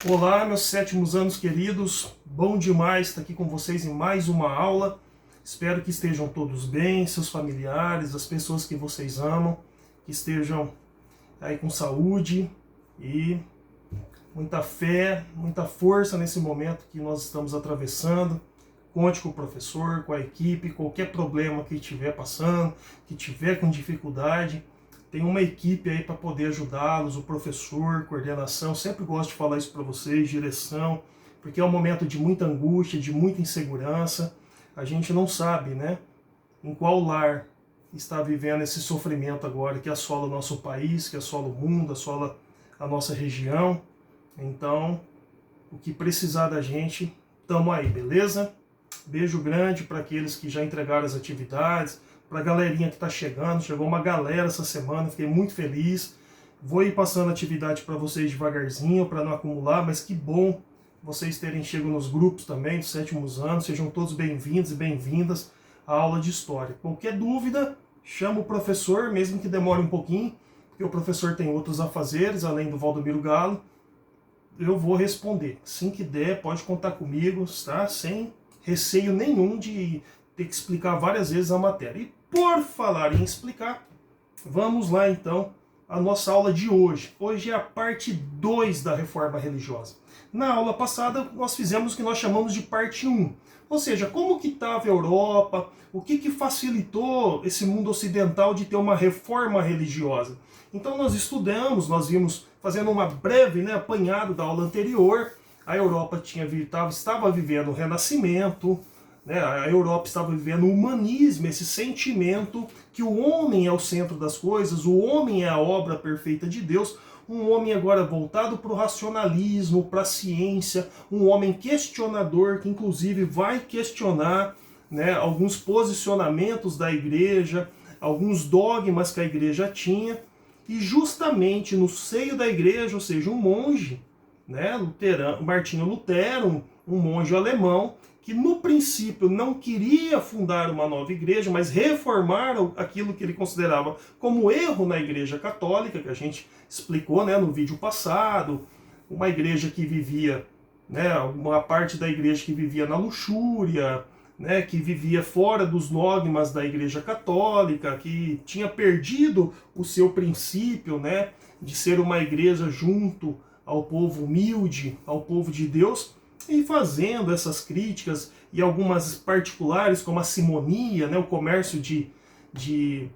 Olá, meus sétimos anos queridos, bom demais estar aqui com vocês em mais uma aula. Espero que estejam todos bem, seus familiares, as pessoas que vocês amam, que estejam aí com saúde e muita fé, muita força nesse momento que nós estamos atravessando. Conte com o professor, com a equipe, qualquer problema que estiver passando, que tiver com dificuldade. Tem uma equipe aí para poder ajudá-los, o professor, coordenação. Sempre gosto de falar isso para vocês, direção, porque é um momento de muita angústia, de muita insegurança. A gente não sabe, né, em qual lar está vivendo esse sofrimento agora que assola o nosso país, que assola o mundo, assola a nossa região. Então, o que precisar da gente, tamo aí, beleza? Beijo grande para aqueles que já entregaram as atividades, para a galerinha que está chegando. Chegou uma galera essa semana, fiquei muito feliz. Vou ir passando atividade para vocês devagarzinho, para não acumular, mas que bom vocês terem chegado nos grupos também dos sétimos anos. Sejam todos bem-vindos e bem-vindas à aula de História. Qualquer dúvida, chama o professor, mesmo que demore um pouquinho, porque o professor tem outros afazeres, além do Valdomiro Galo. Eu vou responder. Assim que der, pode contar comigo, tá? Sem receio nenhum de ter que explicar várias vezes a matéria. E por falar em explicar, vamos lá então a nossa aula de hoje. Hoje é a parte 2 da reforma religiosa. Na aula passada nós fizemos o que nós chamamos de parte 1. Ou seja, como que estava a Europa, o que facilitou esse mundo ocidental de ter uma reforma religiosa. Então nós estudamos, nós vimos, fazendo uma breve apanhado da aula anterior, a Europa estava vivendo o Renascimento, né? A Europa estava vivendo o humanismo, esse sentimento que o homem é o centro das coisas, o homem é a obra perfeita de Deus, um homem agora voltado para o racionalismo, para a ciência, um homem questionador, que inclusive vai questionar, né, alguns posicionamentos da igreja, alguns dogmas que a igreja tinha, e justamente no seio da igreja, ou seja, um monge, né, Martinho Lutero, um monge alemão, que no princípio não queria fundar uma nova igreja, mas reformar aquilo que ele considerava como erro na igreja católica, que a gente explicou, né, no vídeo passado, uma igreja que vivia, né, uma parte da igreja que vivia na luxúria, né, que vivia fora dos dogmas da igreja católica, que tinha perdido o seu princípio, né, de ser uma igreja junto ao povo humilde, ao povo de Deus, e fazendo essas críticas, e algumas particulares, como a simonia, né, o comércio de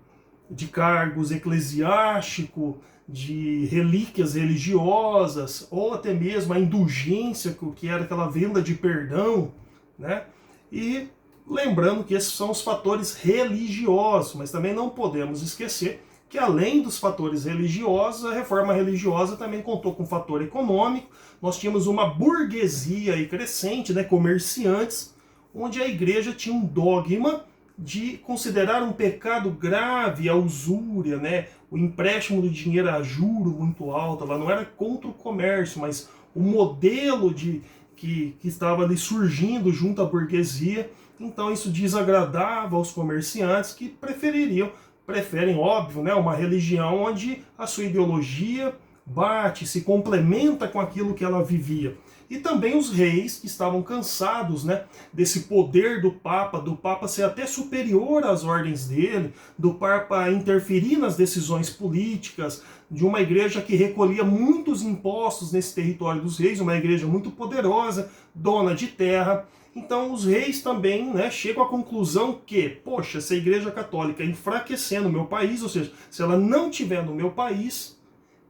cargos eclesiásticos, de relíquias religiosas, ou até mesmo a indulgência, que era aquela venda de perdão, né? E lembrando que esses são os fatores religiosos, mas também não podemos esquecer que além dos fatores religiosos, a reforma religiosa também contou com um fator econômico. Nós tínhamos uma burguesia aí crescente, né, comerciantes, onde a igreja tinha um dogma de considerar um pecado grave a usúria, né, o empréstimo do dinheiro a juro muito alto. Ela não era contra o comércio, mas o modelo que estava ali surgindo junto à burguesia. Então isso desagradava aos comerciantes, que preferem, óbvio, né, uma religião onde a sua ideologia bate, se complementa com aquilo que ela vivia. E também os reis, que estavam cansados, né, desse poder do Papa ser até superior às ordens dele, do Papa interferir nas decisões políticas, de uma igreja que recolhia muitos impostos nesse território dos reis, uma igreja muito poderosa, dona de terra. Então os reis também, né, chegam à conclusão que, poxa, se a igreja católica enfraquecer no meu país, ou seja, se ela não tiver no meu país,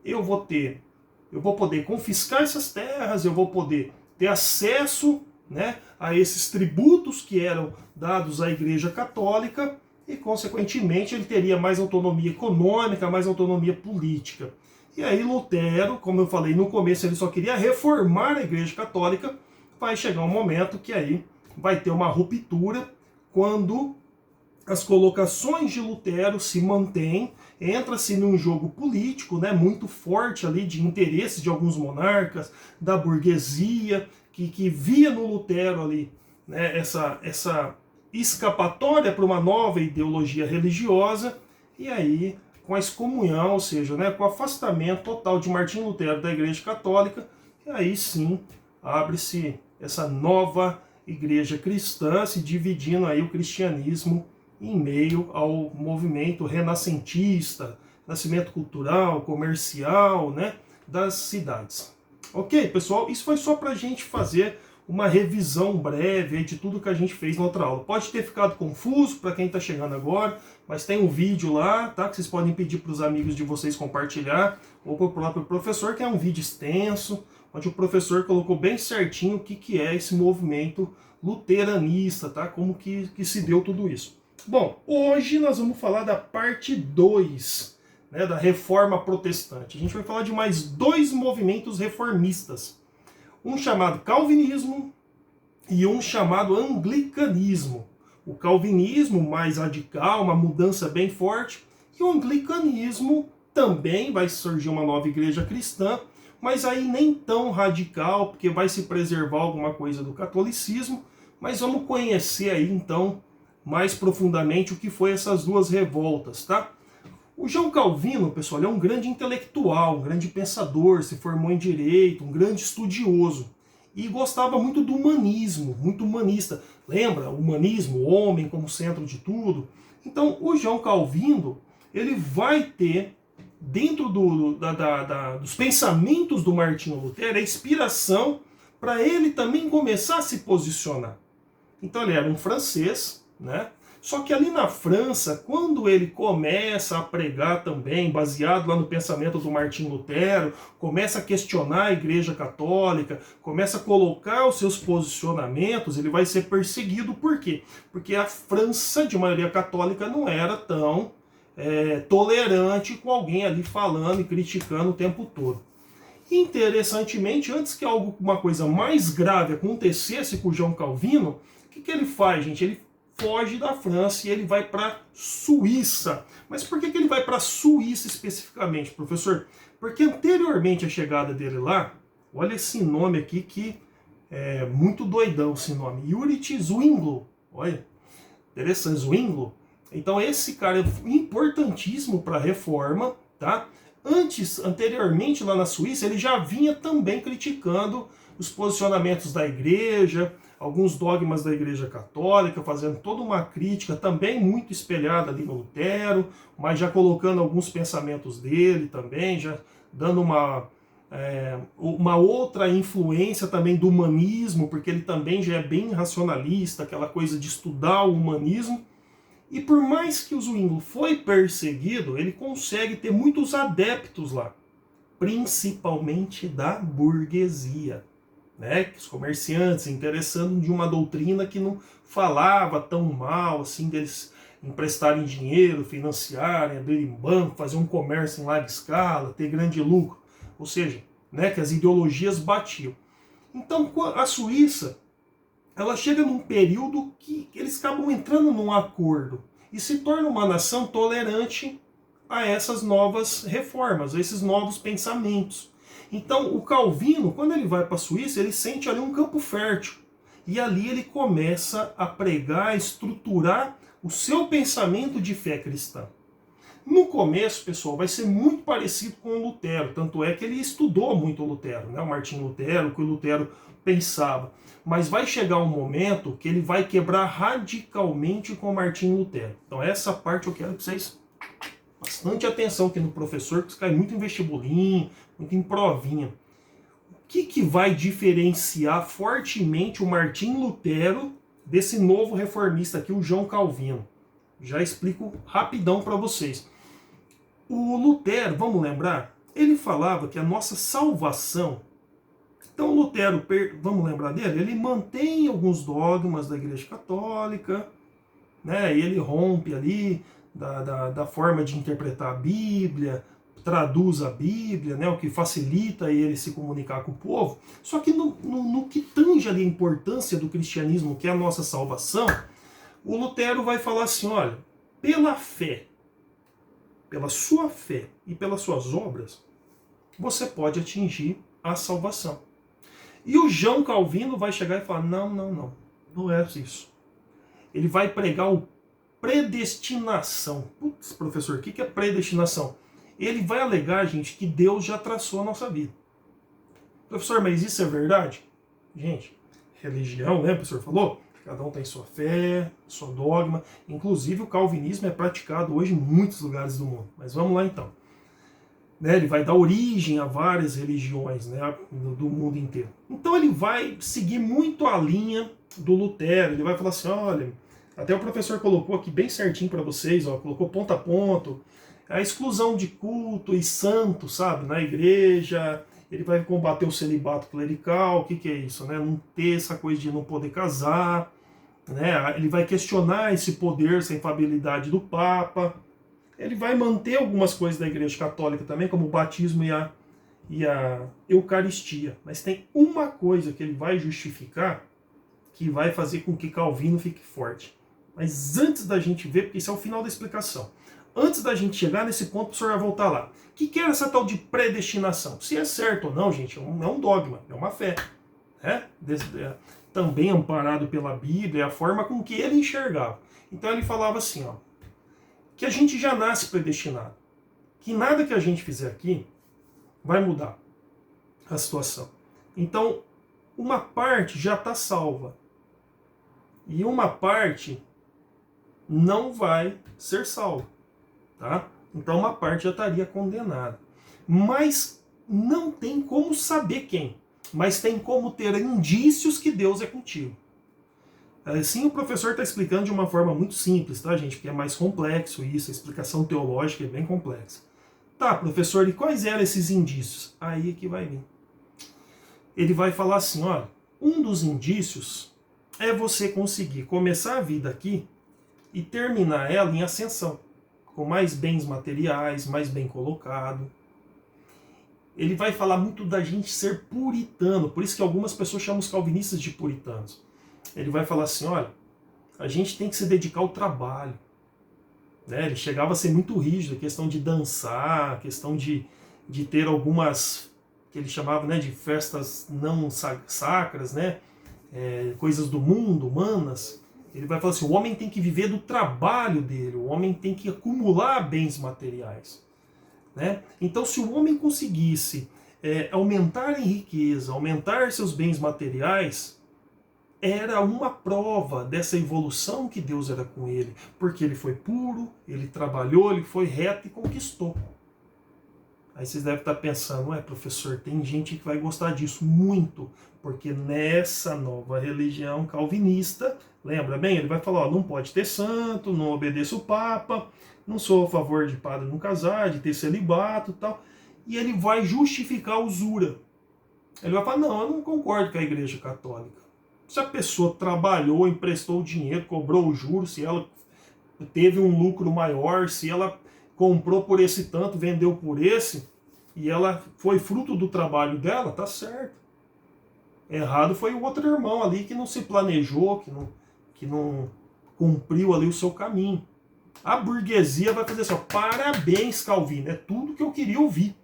eu vou poder confiscar essas terras, eu vou poder ter acesso, né, a esses tributos que eram dados à igreja católica, e consequentemente ele teria mais autonomia econômica, mais autonomia política. E aí Lutero, como eu falei no começo, ele só queria reformar a igreja católica. Vai chegar um momento que aí vai ter uma ruptura, quando as colocações de Lutero se mantêm, entra-se num jogo político, né, muito forte ali, de interesses de alguns monarcas, da burguesia, que via no Lutero ali, né, essa escapatória para uma nova ideologia religiosa. E aí, com a excomunhão, ou seja, né, com o afastamento total de Martinho Lutero da Igreja Católica, e aí sim abre-se essa nova igreja cristã, se dividindo aí o cristianismo em meio ao movimento renascentista, nascimento cultural, comercial, né, das cidades. Ok, pessoal? Isso foi só para a gente fazer uma revisão breve de tudo que a gente fez na outra aula. Pode ter ficado confuso para quem está chegando agora, mas tem um vídeo lá, tá? Que vocês podem pedir para os amigos de vocês compartilhar, ou para o próprio professor, que é um vídeo extenso, onde o professor colocou bem certinho o que é esse movimento luteranista, tá? Como que se deu tudo isso. Bom, hoje nós vamos falar da parte 2, né, da reforma protestante. A gente vai falar de mais 2 movimentos reformistas. Um chamado calvinismo e um chamado anglicanismo. O calvinismo mais radical, uma mudança bem forte, e o anglicanismo também vai surgir uma nova igreja cristã, mas aí nem tão radical, porque vai se preservar alguma coisa do catolicismo, mas vamos conhecer aí então mais profundamente o que foi essas 2 revoltas, tá? O João Calvino, pessoal, é um grande intelectual, um grande pensador, se formou em direito, um grande estudioso. E gostava muito do humanismo, muito humanista. Lembra? O humanismo, o homem como centro de tudo. Então, o João Calvino, ele vai ter, dentro dos pensamentos do Martinho Lutero, a inspiração para ele também começar a se posicionar. Então, ele era um francês, né? Só que ali na França, quando ele começa a pregar também, baseado lá no pensamento do Martinho Lutero, começa a questionar a Igreja Católica, começa a colocar os seus posicionamentos, ele vai ser perseguido. Por quê? Porque a França, de maioria católica, não era tão tolerante com alguém ali falando e criticando o tempo todo. Interessantemente, antes que uma coisa mais grave acontecesse com o João Calvino, o que ele faz, gente? Ele foge da França e ele vai para Suíça. Mas por que ele vai para Suíça especificamente, professor? Porque anteriormente à chegada dele lá, olha esse nome aqui que é muito doidão esse nome, Ulrich Zwingli. Olha, interessante, Zwingli. Então esse cara é importantíssimo para a reforma, tá? Anteriormente lá na Suíça, ele já vinha também criticando os posicionamentos da igreja, alguns dogmas da Igreja Católica, fazendo toda uma crítica também muito espelhada ali no Lutero, mas já colocando alguns pensamentos dele também, já dando uma outra influência também do humanismo, porque ele também já é bem racionalista, aquela coisa de estudar o humanismo. E por mais que o Zwingli foi perseguido, ele consegue ter muitos adeptos lá, principalmente da burguesia. Né, os comerciantes interessando de uma doutrina que não falava tão mal assim deles emprestarem dinheiro, financiarem, abrirem banco, fazer um comércio em larga escala, ter grande lucro, ou seja, né, que as ideologias batiam. Então a Suíça, ela chega num período que eles acabam entrando num acordo e se torna uma nação tolerante a essas novas reformas, a esses novos pensamentos. Então, o Calvino, quando ele vai para a Suíça, ele sente ali um campo fértil. E ali ele começa a pregar, a estruturar o seu pensamento de fé cristã. No começo, pessoal, vai ser muito parecido com o Lutero. Tanto é que ele estudou muito o Lutero, né? O Martinho Lutero, o que o Lutero pensava. Mas vai chegar um momento que ele vai quebrar radicalmente com o Martinho Lutero. Então, essa parte eu quero que vocês bastante atenção aqui no professor, que isso cai muito em vestibulinho, muito em provinha. O que vai diferenciar fortemente o Martinho Lutero desse novo reformista aqui, o João Calvino? Já explico rapidão para vocês. O Lutero, vamos lembrar, ele falava que a nossa salvação... Então o Lutero, vamos lembrar dele, ele mantém alguns dogmas da Igreja Católica, né, e ele rompe ali da forma de interpretar a Bíblia, traduz a Bíblia, né, o que facilita ele se comunicar com o povo. Só que no que tange ali a importância do cristianismo, que é a nossa salvação, o Lutero vai falar assim, olha, pela fé, pela sua fé e pelas suas obras, você pode atingir a salvação. E o João Calvino vai chegar e falar, não é isso. Ele vai pregar o predestinação. Putz, professor, o que é predestinação? Ele vai alegar, gente, que Deus já traçou a nossa vida. Professor, mas isso é verdade? Gente, religião, né, o professor falou? Cada um tem sua fé, seu dogma. Inclusive o calvinismo é praticado hoje em muitos lugares do mundo. Mas vamos lá então. Né, ele vai dar origem a várias religiões, né, do mundo inteiro. Então ele vai seguir muito a linha do Lutero. Ele vai falar assim, olha, até o professor colocou aqui bem certinho para vocês, ó, colocou ponto a ponto, a exclusão de culto e santo, sabe, na igreja. Ele vai combater o celibato clerical. O que, que é isso, né? Não ter essa coisa de não poder casar, né? Ele vai questionar esse poder, essa infabilidade do Papa. Ele vai manter algumas coisas da Igreja Católica também, como o batismo e a Eucaristia. Mas tem uma coisa que ele vai justificar que vai fazer com que Calvino fique forte. Mas antes da gente ver, porque isso é o final da explicação, antes da gente chegar nesse ponto, o professor vai voltar lá. O que é essa tal de predestinação? Se é certo ou não, gente, não é um dogma, é uma fé. Né? Também amparado pela Bíblia, a forma com que ele enxergava. Então ele falava assim, ó, que a gente já nasce predestinado. Que nada que a gente fizer aqui vai mudar a situação. Então, uma parte já está salva. E uma parte não vai ser salva. Tá? Então uma parte já estaria condenada. Mas não tem como saber quem. Mas tem como ter indícios que Deus é contigo. Assim o professor está explicando de uma forma muito simples, tá, gente? Porque é mais complexo isso, a explicação teológica é bem complexa. Tá, professor, e quais eram esses indícios? Aí é que vai vir. Ele vai falar assim, olha, um dos indícios é você conseguir começar a vida aqui e terminar ela em ascensão, com mais bens materiais, mais bem colocado. Ele vai falar muito da gente ser puritano, por isso que algumas pessoas chamam os calvinistas de puritanos. Ele vai falar assim, olha, a gente tem que se dedicar ao trabalho. Né? Ele chegava a ser muito rígido, a questão de dançar, a questão de ter algumas, que ele chamava, né, de festas não sacras, né? Coisas do mundo, humanas. Ele vai falar assim, o homem tem que viver do trabalho dele, o homem tem que acumular bens materiais. Né? Então, se o homem conseguisse aumentar em riqueza, aumentar seus bens materiais, era uma prova dessa evolução que Deus era com ele, porque ele foi puro, ele trabalhou, ele foi reto e conquistou. Aí vocês devem estar pensando, professor, tem gente que vai gostar disso muito, porque nessa nova religião calvinista, lembra bem, ele vai falar, não pode ter santo, não obedeça o Papa, não sou a favor de padre não casar, de ter celibato e tal, e ele vai justificar a usura. Ele vai falar, não, eu não concordo com a Igreja Católica. Se a pessoa trabalhou, emprestou dinheiro, cobrou o juros, se ela teve um lucro maior, se ela comprou por esse tanto, vendeu por esse, e ela foi fruto do trabalho dela, tá certo. Errado foi o outro irmão ali que não se planejou, que não cumpriu ali o seu caminho. A burguesia vai fazer assim, ó, parabéns, Calvino, é tudo que eu queria ouvir.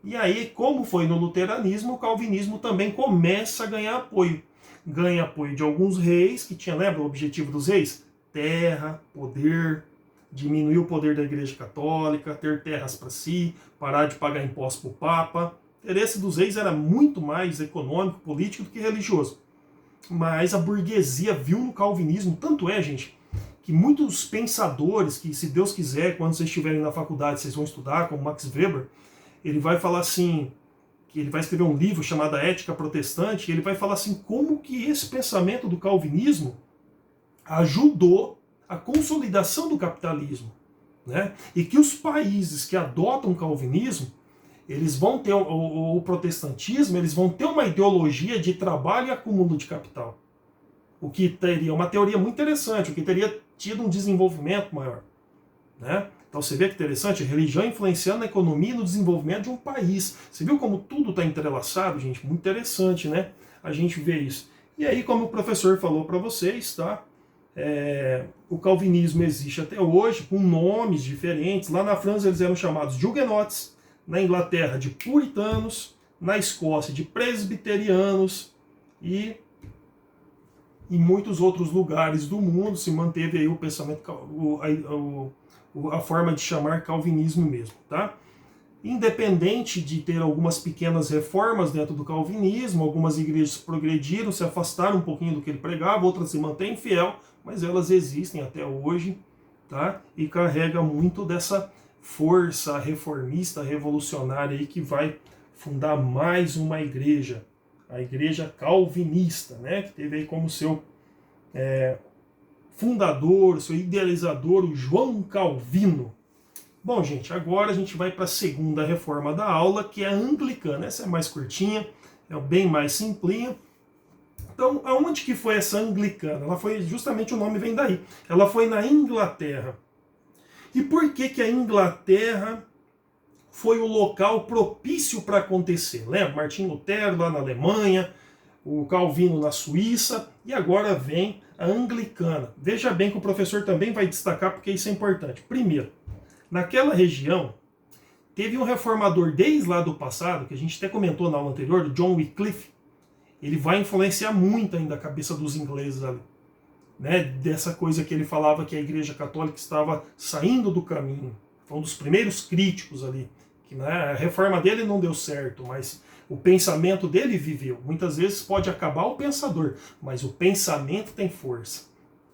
E aí, como foi no luteranismo, o calvinismo também começa a ganhar apoio. Ganha apoio de alguns reis, que tinha, lembra o objetivo dos reis? Terra, poder, diminuir o poder da Igreja Católica, ter terras para si, parar de pagar impostos para o Papa. O interesse dos reis era muito mais econômico, político do que religioso. Mas a burguesia viu no calvinismo, tanto é, gente, que muitos pensadores, que se Deus quiser, quando vocês estiverem na faculdade, vocês vão estudar, como Max Weber, ele vai falar assim, que ele vai escrever um livro chamado A Ética Protestante, e ele vai falar assim, como que esse pensamento do calvinismo ajudou a consolidação do capitalismo, né? E que os países que adotam o calvinismo, eles vão ter, o protestantismo, eles vão ter uma ideologia de trabalho e acúmulo de capital. O que teria uma teoria muito interessante, o que teria tido um desenvolvimento maior, né? Então você vê que interessante, a religião influenciando a economia e no desenvolvimento de um país. Você viu como tudo está entrelaçado, gente? Muito interessante, né? A gente vê isso. E aí, como o professor falou para vocês, tá? O calvinismo existe até hoje, com nomes diferentes. Lá na França eles eram chamados de huguenotes, na Inglaterra de puritanos, na Escócia de presbiterianos e em muitos outros lugares do mundo se manteve aí o pensamento, a forma de chamar calvinismo mesmo, tá? independente de ter algumas pequenas reformas dentro do calvinismo, algumas igrejas progrediram, se afastaram um pouquinho do que ele pregava, outras se mantêm fiel, mas elas existem até hoje, tá? E carrega muito dessa força reformista, revolucionária aí que vai fundar mais uma igreja, a igreja calvinista, né? Que teve aí como seu fundador, seu idealizador, o João Calvino. Bom, gente, agora a gente vai para a segunda reforma da aula, que é a anglicana. Essa é mais curtinha, é bem mais simplinha. Então, aonde que foi essa anglicana? Ela foi, justamente o nome vem daí. Ela foi na Inglaterra. E por que que a Inglaterra foi o local propício para acontecer? Lembra? Martim Lutero lá na Alemanha, o Calvino na Suíça, e agora vem a anglicana. Veja bem que o professor também vai destacar porque isso é importante. Primeiro, naquela região, teve um reformador desde lá do passado, que a gente até comentou na aula anterior, o John Wycliffe. Ele vai influenciar muito ainda a cabeça dos ingleses ali. Né? Dessa coisa que ele falava que a Igreja Católica estava saindo do caminho. Foi um dos primeiros críticos ali. Que, né, a reforma dele não deu certo, mas o pensamento dele viveu. Muitas vezes pode acabar o pensador, mas o pensamento tem força.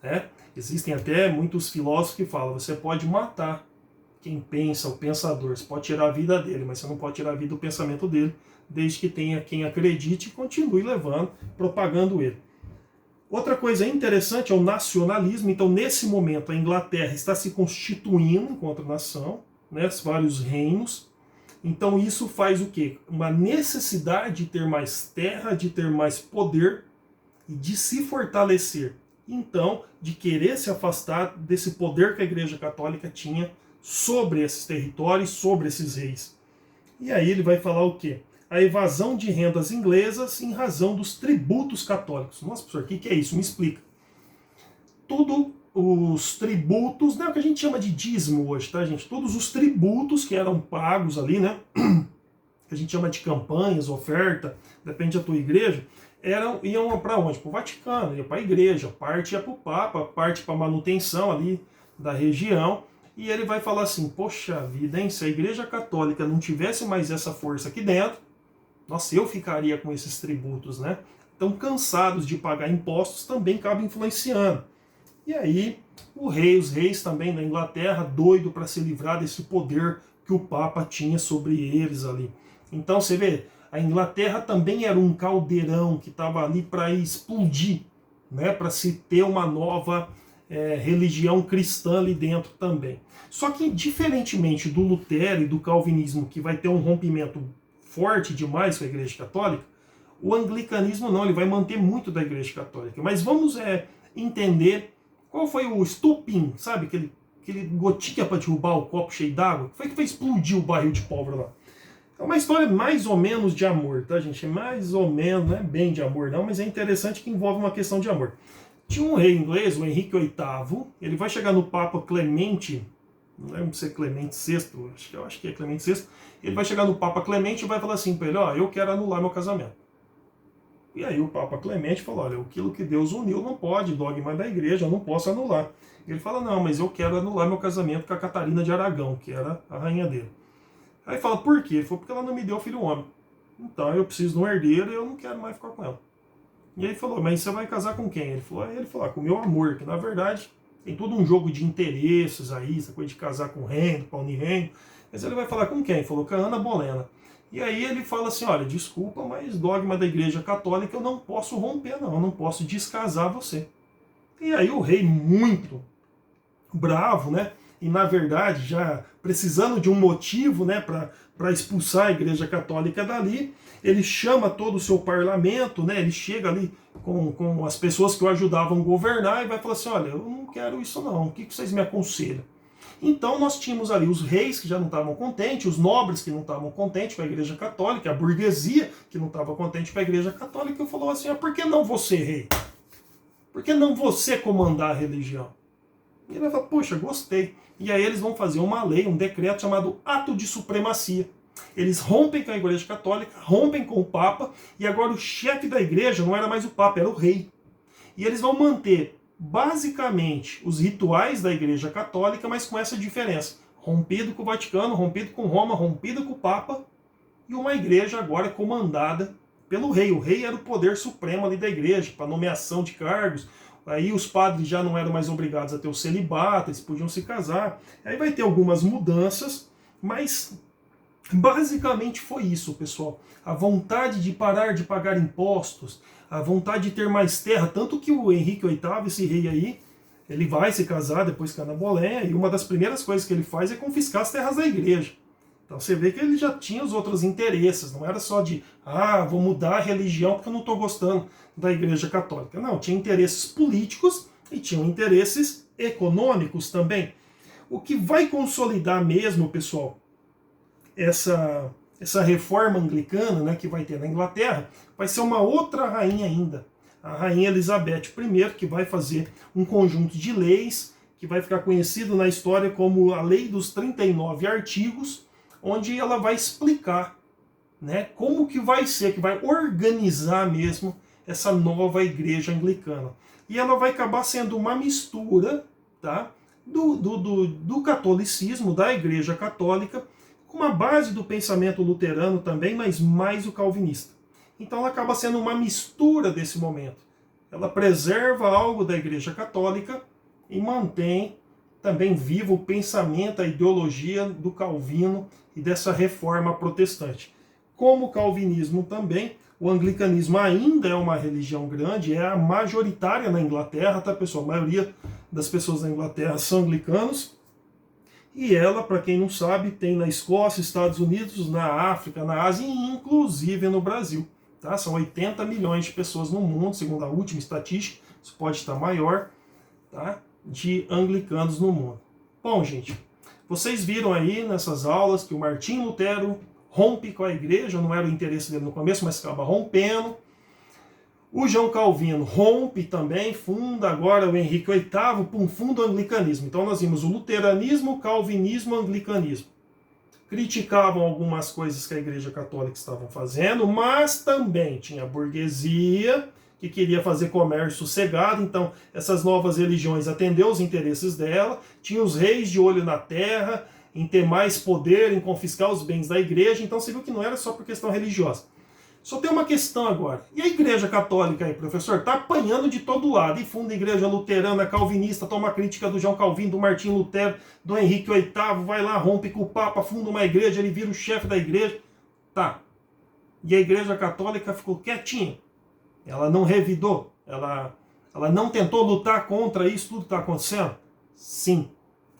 Né? Existem até muitos filósofos que falam, você pode matar quem pensa, o pensador. Você pode tirar a vida dele, mas você não pode tirar a vida do pensamento dele, desde que tenha quem acredite e continue levando, propagando ele. Outra coisa interessante é o nacionalismo. Então, nesse momento, a Inglaterra está se constituindo enquanto nação, né, vários reinos. Então, isso faz o quê? Uma necessidade de ter mais terra, de ter mais poder e de se fortalecer. Então, de querer se afastar desse poder que a Igreja Católica tinha sobre esses territórios, sobre esses reis. E aí ele vai falar o quê? A evasão de rendas inglesas em razão dos tributos católicos. Nossa, professor, o que é isso? Me explica. Tudo os tributos, não é o que a gente chama de dízimo hoje, tá, gente? Todos os tributos que eram pagos ali, né? Que a gente chama de campanhas, oferta, depende da tua igreja, iam para onde? Para o Vaticano, ia para a igreja, parte ia para o Papa, parte para a manutenção ali da região. E ele vai falar assim, poxa vida, hein? Se a Igreja Católica não tivesse mais essa força aqui dentro, nossa, eu ficaria com esses tributos, né? Então, cansados de pagar impostos, também acaba influenciando. E aí, os reis também da Inglaterra, doido para se livrar desse poder que o Papa tinha sobre eles ali. Então, você vê, a Inglaterra também era um caldeirão que estava ali para explodir, né? Para se ter uma nova religião cristã ali dentro também. Só que, diferentemente do Lutero e do calvinismo, que vai ter um rompimento forte demais com a Igreja Católica, o anglicanismo não, ele vai manter muito da Igreja Católica. Mas vamos entender qual foi o estopim, sabe? Aquele gotinha para derrubar o copo cheio d'água, que foi explodir o barril de pólvora lá. É uma história mais ou menos de amor, tá, gente? É mais ou menos, não é bem de amor não, mas é interessante que envolve uma questão de amor. Tinha um rei inglês, o Henrique VIII, ele vai chegar no Papa Clemente, não lembro se é Clemente VI, eu acho que é Clemente VI, ele vai chegar no Papa Clemente e vai falar assim para ele, ó, eu quero anular meu casamento. E aí o Papa Clemente falou, olha, aquilo que Deus uniu não pode, dogma da igreja, eu não posso anular. Ele fala, não, mas eu quero anular meu casamento com a Catarina de Aragão, que era a rainha dele. Aí fala, por quê? Ele falou, porque ela não me deu filho homem. Então eu preciso de um herdeiro e eu não quero mais ficar com ela. E aí falou, mas você vai casar com quem? Ele falou, com o meu amor, que na verdade tem todo um jogo de interesses aí, essa coisa de casar com o reino, para unir reino. Mas ele vai falar com quem? Ele falou com a Ana Bolena. E aí ele fala assim, olha, desculpa, mas dogma da Igreja Católica eu não posso romper não, eu não posso descasar você. E aí o rei, muito bravo, né? E na verdade já precisando de um motivo, né, para expulsar a Igreja Católica dali, ele chama todo o seu parlamento, né, ele chega ali com as pessoas que o ajudavam a governar e vai falar assim, olha, eu não quero isso não, o que vocês me aconselham? Então nós tínhamos ali os reis que já não estavam contentes, os nobres que não estavam contentes com a Igreja Católica, a burguesia que não estava contente com a Igreja Católica, e falou assim, por que não você, rei? Por que não você comandar a religião? E ele vai falar, poxa, gostei. E aí eles vão fazer uma lei, um decreto chamado Ato de Supremacia. Eles rompem com a Igreja Católica, rompem com o Papa, e agora o chefe da igreja não era mais o Papa, era o rei. E eles vão manter, basicamente, os rituais da Igreja Católica, mas com essa diferença. rompido com o Vaticano, rompido com Roma, rompido com o Papa, e uma igreja agora comandada pelo rei. O rei era o poder supremo ali da igreja, para nomeação de cargos. Aí os padres já não eram mais obrigados a ter o celibato, eles podiam se casar. Aí vai ter algumas mudanças, mas basicamente foi isso, pessoal. A vontade de parar de pagar impostos, a vontade de ter mais terra, tanto que o Henrique VIII, esse rei aí, ele vai se casar depois que Ana Bolén, e uma das primeiras coisas que ele faz é confiscar as terras da igreja. Então você vê que ele já tinha os outros interesses, não era só de, vou mudar a religião porque eu não estou gostando da Igreja Católica. Não, tinha interesses políticos e tinham interesses econômicos também. O que vai consolidar mesmo, pessoal, essa reforma anglicana, né, que vai ter na Inglaterra, vai ser uma outra rainha ainda, a Rainha Elizabeth I, que vai fazer um conjunto de leis, que vai ficar conhecido na história como a Lei dos 39 Artigos, onde ela vai explicar, né, como que vai ser, que vai organizar mesmo essa nova igreja anglicana. E ela vai acabar sendo uma mistura, tá, do catolicismo, da Igreja Católica, com uma base do pensamento luterano também, mas mais o calvinista. Então ela acaba sendo uma mistura desse momento. Ela preserva algo da Igreja Católica e mantém também vivo o pensamento, a ideologia do Calvino e dessa reforma protestante. Como o calvinismo também, o anglicanismo ainda é uma religião grande, é a majoritária na Inglaterra, tá, pessoal? A maioria das pessoas na Inglaterra são anglicanos. E ela, para quem não sabe, tem na Escócia, Estados Unidos, na África, na Ásia e inclusive no Brasil. Tá? São 80 milhões de pessoas no mundo, segundo a última estatística, isso pode estar maior, tá? De anglicanos no mundo. Bom, gente, vocês viram aí nessas aulas que o Martinho Lutero rompe com a igreja, não era o interesse dele no começo, mas acaba rompendo. O João Calvino rompe também, funda agora o Henrique VIII, funda o anglicanismo. Então nós vimos o luteranismo, o calvinismo, o anglicanismo. Criticavam algumas coisas que a Igreja Católica estava fazendo, mas também tinha a burguesia, que queria fazer comércio sossegado, então essas novas religiões atenderam os interesses dela, tinha os reis de olho na terra, em ter mais poder, em confiscar os bens da igreja, então você viu que não era só por questão religiosa. Só tem uma questão agora, e a Igreja Católica aí, professor, está apanhando de todo lado, e funda a Igreja Luterana, Calvinista, toma crítica do João Calvino, do Martinho Lutero, do Henrique VIII, vai lá, rompe com o Papa, funda uma igreja, ele vira o chefe da igreja, tá. E a Igreja Católica ficou quietinha. Ela não revidou, ela não tentou lutar contra isso tudo que está acontecendo? Sim.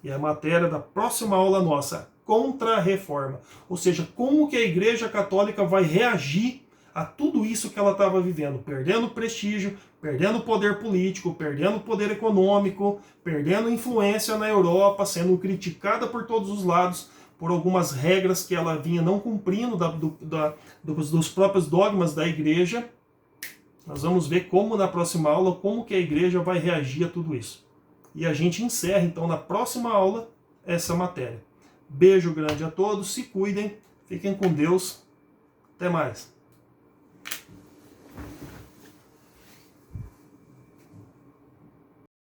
E é a matéria da próxima aula nossa, contra-reforma. Ou seja, como que a Igreja Católica vai reagir a tudo isso que ela estava vivendo, perdendo prestígio, perdendo poder político, perdendo poder econômico, perdendo influência na Europa, sendo criticada por todos os lados, por algumas regras que ela vinha não cumprindo dos próprios dogmas da igreja. Nós vamos ver como na próxima aula, como que a igreja vai reagir a tudo isso. E a gente encerra então na próxima aula essa matéria. Beijo grande a todos, se cuidem, fiquem com Deus, até mais.